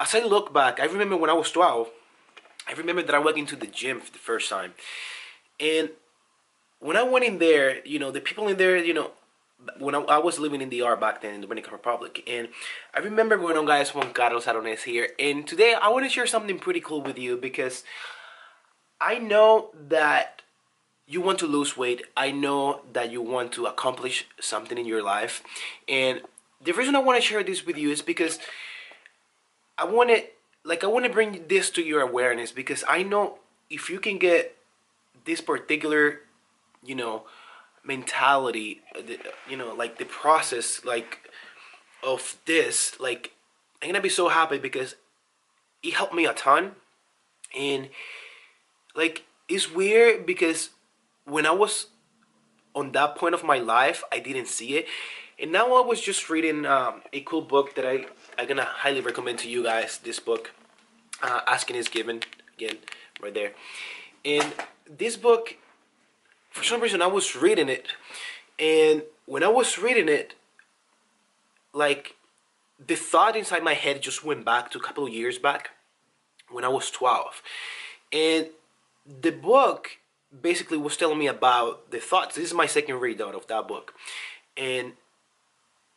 as I look back, I remember when I was 12, I remember that I went into the gym for the first time. And when I went in there, the people in there, when I was living in the R back then in the Dominican Republic, and I remember going on, guys, Juan Carlos Aronez here, and today I want to share something pretty cool with you because I know that you want to lose weight. I know that you want to accomplish something in your life, and the reason I want to share this with you is because I want to, I want to bring this to your awareness because I know if you can get this particular, you know, mentality, like the process, of this, I'm gonna be so happy because it helped me a ton. And it's weird because when I was on that point of my life, I didn't see it. And now I was just reading a cool book that I'm gonna highly recommend to you guys. This book, Asking is Given, again, right there. And this book, for some reason, I was reading it, and when I was reading it, like the thought inside my head just went back to a couple of years back when I was 12, and the book basically was telling me about the thoughts. This is my second read out of that book, and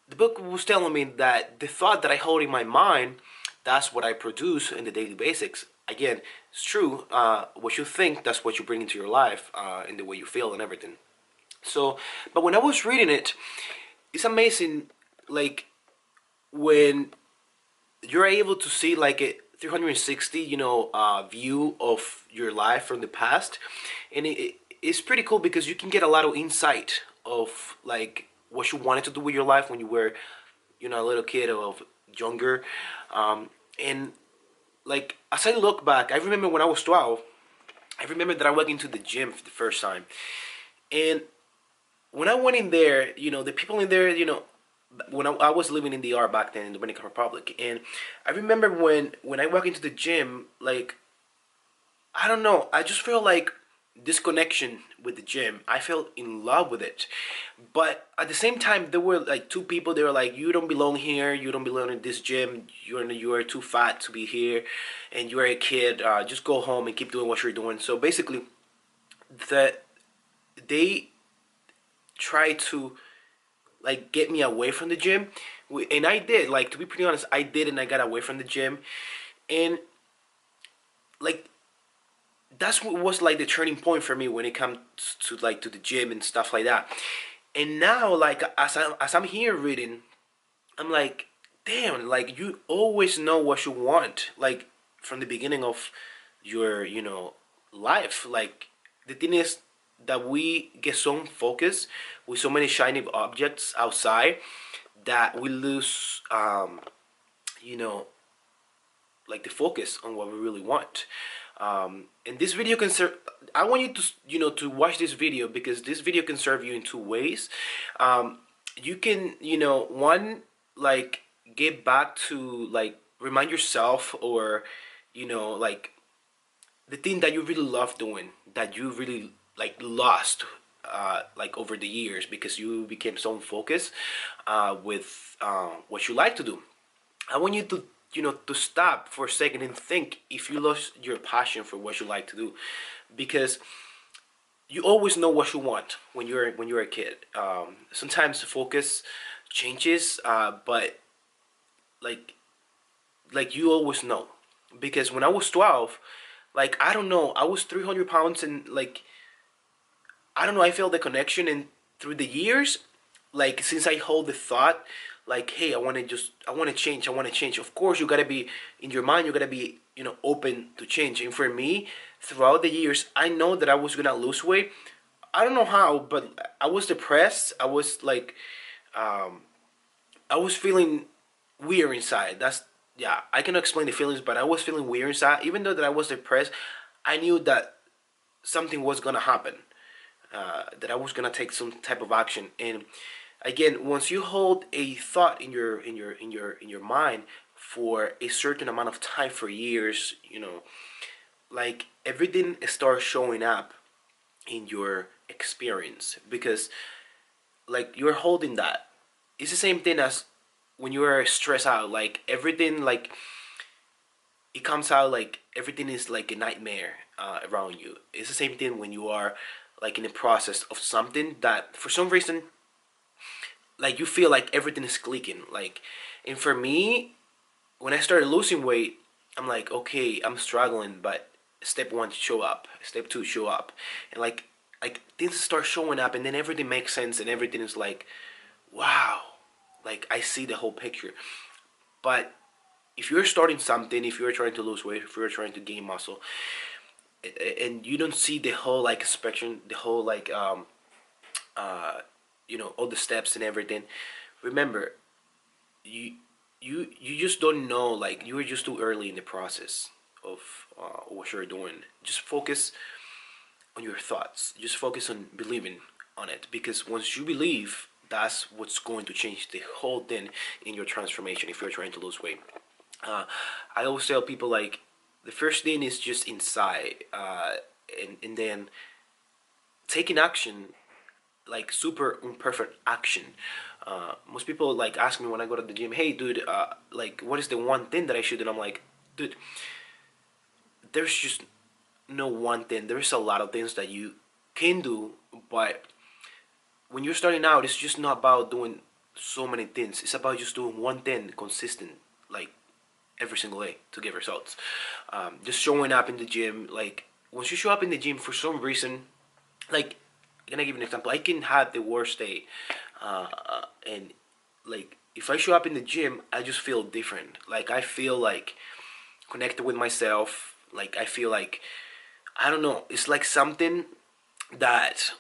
the book was telling me that the thought that I hold in my mind, that's what I produce in the daily basics. Again, it's true. What you think, that's what you bring into your life, in the way you feel and everything. So, but when I was reading it, it's amazing, like when you're able to see like a 360, view of your life from the past, and it's pretty cool because you can get a lot of insight of like what you wanted to do with your life when you were, a little kid or younger, and like as I look back, I remember when I was 12, I remember that I went into the gym for the first time, and when I went in there, the people in there, when I was living in the R back then in the Dominican Republic, and I remember when I walk into the gym, like I don't know, I just feel like this connection with the gym. I felt in love with it, but at the same time, there were like two people. They were like, "You don't belong here. You don't belong in this gym. You are too fat to be here, and you are a kid. Just go home and keep doing what you're doing." So basically, that they try to like get me away from the gym, and I did. Like, to be pretty honest, I did, and I got away from the gym, and like that's what was like the turning point for me when it comes to the gym and stuff like that. And now, like as I'm here reading, I'm like, damn, like you always know what you want, like from the beginning of your life. Like the thing is that we get so focused with so many shiny objects outside that we lose, you know like the focus on what we really want. And this video can serve. I want you to to watch this video because this video can serve you in two ways. You can one, like get back to like remind yourself, or like the thing that you really love doing, that you really like lost, like over the years because you became so focused, with what you like to do. I want you to to stop for a second and think if you lost your passion for what you like to do, because you always know what you want when you're a kid. Sometimes the focus changes, but like you always know, because when I was 12, like I don't know, I was 300 pounds, and like I don't know, I felt the connection, and through the years, like since I hold the thought, like, hey, I want to change, I want to change. Of course, you gotta be in your mind, you gotta be open to change. And for me, throughout the years, I know that I was gonna lose weight. I don't know how, but I was depressed. I was like, I was feeling weird inside. That's Yeah, I cannot explain the feelings, but I was feeling weird inside. Even though that I was depressed, I knew that something was gonna happen, that I was gonna take some type of action. And again, once you hold a thought in your mind for a certain amount of time, for years, like everything starts showing up in your experience, because like you're holding that. It's the same thing as when you are stressed out. Like everything, like it comes out like everything is like a nightmare around you. It's the same thing when you are like in the process of something that for some reason like you feel like everything is clicking. Like, and for me, when I started losing weight, I'm like, okay, I'm struggling, but step one, show up. Step two, show up, and like things start showing up, and then everything makes sense, and everything is like, wow, like I see the whole picture. But if you're starting something, if you're trying to lose weight, if you're trying to gain muscle, and you don't see the whole like spectrum, the whole like all the steps and everything, remember, you you just don't know. Like you were just too early in the process of what you're doing. Just focus on your thoughts. Just focus on believing on it, because once you believe, that's what's going to change the whole thing in your transformation. If you're trying to lose weight, uh, I always tell people like the first thing is just inside, and then taking action, like super imperfect action. Most people like ask me when I go to the gym, hey dude, like what is the one thing that I should do? And I'm like, dude, there's just no one thing. There's a lot of things that you can do, but when you're starting out, it's just not about doing so many things. It's about just doing one thing consistent, like every single day to get results. Just showing up in the gym. Like once you show up in the gym, for some reason, like I'm gonna give you an example. I can have the worst day, and like if I show up in the gym, I just feel different. Like I feel like connected with myself. Like I feel like I don't know. It's like something that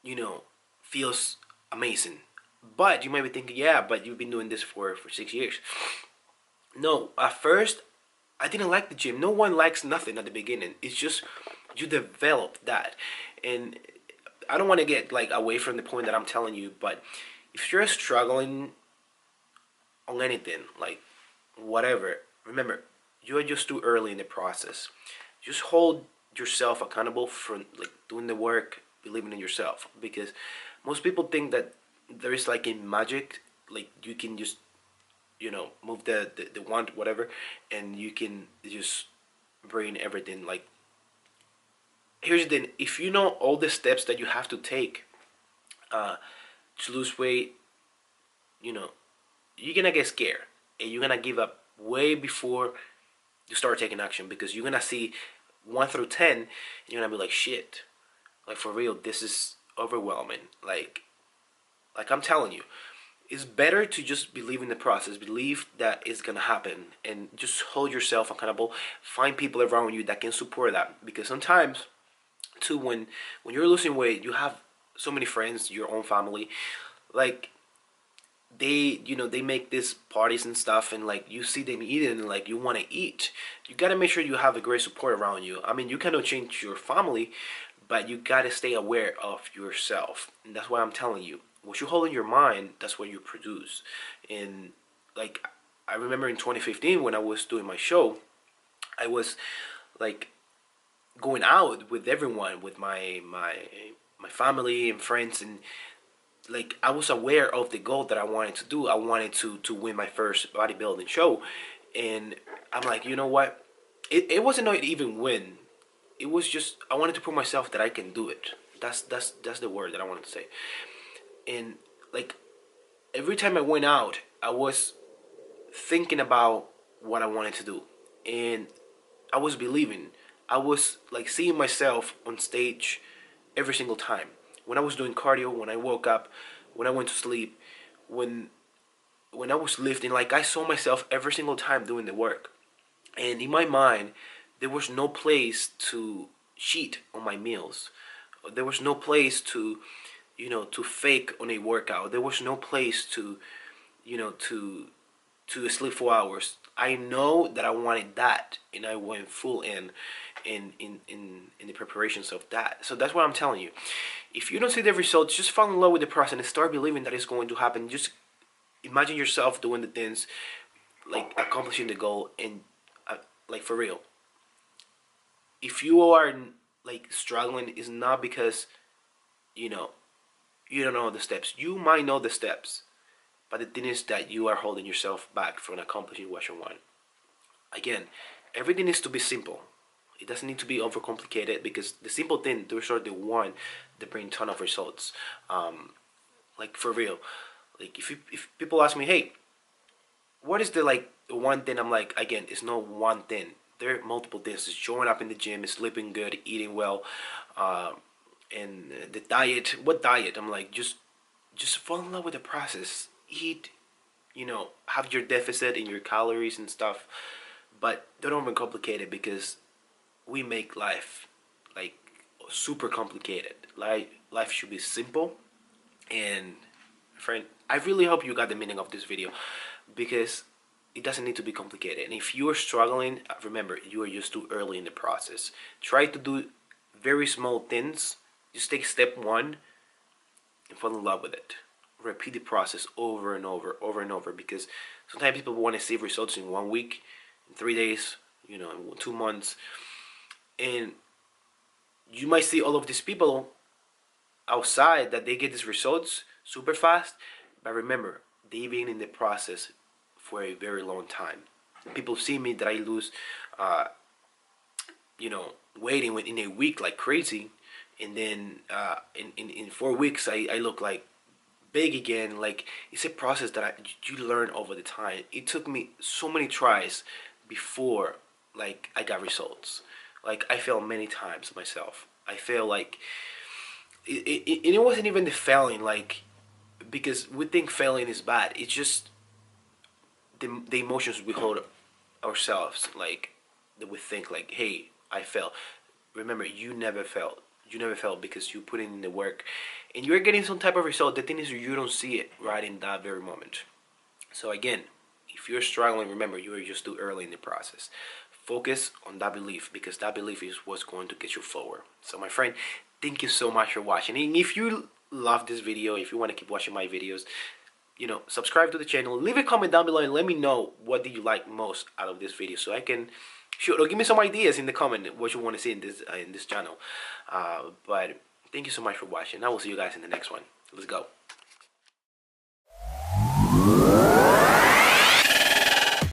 you know feels amazing. But you might be thinking, yeah, but you've been doing this for 6 years. No, at first I didn't like the gym. No one likes nothing at the beginning. It's just you develop that, and I don't want to get like away from the point that I'm telling you, but if you're struggling on anything, like whatever, remember you're just too early in the process. Just hold yourself accountable for like doing the work, believing in yourself, because most people think that there is like a magic, like you can just move the wand whatever, and you can just bring everything. Like here's the thing: if you know all the steps that you have to take uh, to lose weight, you know you're gonna get scared and you're gonna give up way before you start taking action, because you're gonna see 1 through 10 and you're gonna be like, shit, like for real, this is overwhelming. Like I'm telling you, it's better to just believe in the process, believe that it's gonna happen, and just hold yourself accountable. Find people around you that can support that, because sometimes too, when you're losing weight, you have so many friends, your own family, like they make these parties and stuff, and like you see them eating and like you want to eat. You got to make sure you have a great support around you. I mean, you cannot change your family, but you got to stay aware of yourself, and that's why I'm telling you, what you hold in your mind, that's what you produce. And like I remember in 2015 when I was doing my show, I was like going out with everyone, with my family and friends, and like I was aware of the goal that I wanted to do. I wanted to win my first bodybuilding show, and I'm like, you know what? It wasn't not even win. It was just I wanted to prove myself that I can do it. That's the word that I wanted to say. And like every time I went out, I was thinking about what I wanted to do, and I was believing. I was like seeing myself on stage every single time. When I was doing cardio, when I woke up, when I went to sleep, when when I was lifting, like I saw myself every single time doing the work. And in my mind, there was no place to cheat on my meals. There was no place to, to fake on a workout. There was no place to, you know, to to sleep 4 hours. I know that I wanted that, and I went full in the preparations of that. So that's what I'm telling you. If you don't see the results, just fall in love with the process and start believing that it's going to happen. Just imagine yourself doing the things, like accomplishing the goal, and like for real. If you are like struggling, it's not because you know you don't know the steps. You might know the steps, but the thing is that you are holding yourself back from accomplishing what you want. Again, everything needs to be simple. It doesn't need to be overcomplicated, because the simple thing, those are the one that bring ton of results. Like for real, like if people ask me, hey, what is the like one thing? I'm like, again, it's not one thing. There are multiple things. It's showing up in the gym, it's sleeping good, eating well, and the diet. What diet? I'm like, just fall in love with the process. Eat, have your deficit in your calories and stuff, but don't overcomplicate it, because we make life like super complicated. Life should be simple. And friend, I really hope you got the meaning of this video, because it doesn't need to be complicated. And if you are struggling, remember, you are just too early in the process. Try to do very small things. Just take step one and fall in love with it. Repeat the process over and over and over, because sometimes people want to see results in 1 week, in 3 days, in 2 months. And you might see all of these people outside that they get these results super fast, but remember, they've been in the process for a very long time. People see me that I lose, weight in a week like crazy, and then in 4 weeks I look like big again. Like, it's a process that you learn over the time. It took me so many tries before like I got results. Like, I failed many times myself. I failed like it wasn't even the failing, like, because we think failing is bad. It's just the emotions we hold ourselves, like, that we think like, hey, I failed. Remember, you never failed. You never failed, because you put in the work and you're getting some type of result. The thing is, you don't see it right in that very moment. So again, if you're struggling, remember, you are just too early in the process. Focus on that belief, because that belief is what's going to get you forward. So my friend, thank you so much for watching. And if you love this video, if you want to keep watching my videos, subscribe to the channel, leave a comment down below, and let me know what did you like most out of this video, so I can or give me some ideas in the comment what you want to see in this channel. But thank you so much for watching. I will see you guys in the next one. Let's go.